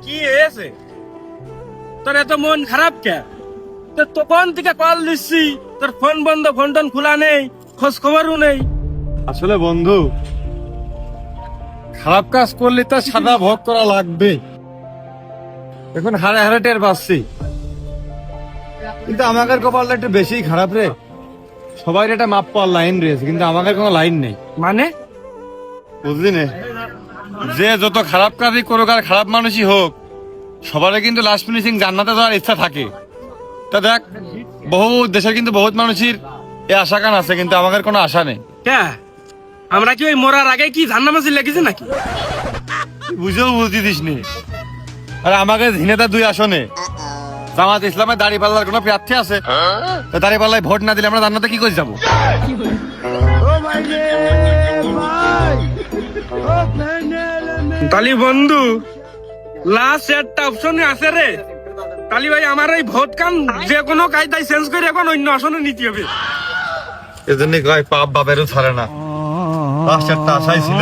কি হয়েছে তোর এত মন খারাপ কে? তখন থেকে কল দিচ্ছি, তোর ফোন বন্ধ, ফোন টোন খোলা নেই, খোঁজ খবরও নেই। আসলে বন্ধু, খারাপ কাজ করলে তো সাদা ভোগ করা লাগবে। এখন হারে হারে টের পাচ্ছি, কিন্তু আমাদের কপালটা একটু বেশি খারাপ রে। সবাই এটা মাপ পাওয়ার লাইন রয়েছে, কিন্তু আমাদের কোনো লাইন নেই। মানে বুঝলি না, যে যত খারাপ কাজই করুক আর খারাপ মানুষই হোক, সবারই কিন্তু লাস্ট ফিনিশিং জান্নাতে যাওয়ার ইচ্ছা থাকে। তা দেখ, বহু দেশের কিন্তু বহুত মানুষের এই আশা কান আছে, কিন্তু আমাদের কোনো আশা নেই। কে আমরা কি ওই মরার আগে কি জান্নামাজি লেগেছি নাকি? বুঝেও বুঝতেছিস নি। আর আমাকে ঝিনেতা 2 আসনে জামাত ইসলামের দাঁড়িপাল্লার কোনো প্রার্থী আছে? তো দাঁড়িপাল্লায় ভোট না দিলে আমরা জান্নাতে কি করে যাবো? তালি বন্ধু, লাস্ট একটা অপশন আছে রে। তালি ভাই, আমার এই ভোট কান যে কোনো কায়দায় চেঞ্জ করে এখন অন্য আসনে নিতে হবে। এজন্য কয় পাপ বাপেরও ছাড়ে না। লাস্ট একটা আশাই ছিল,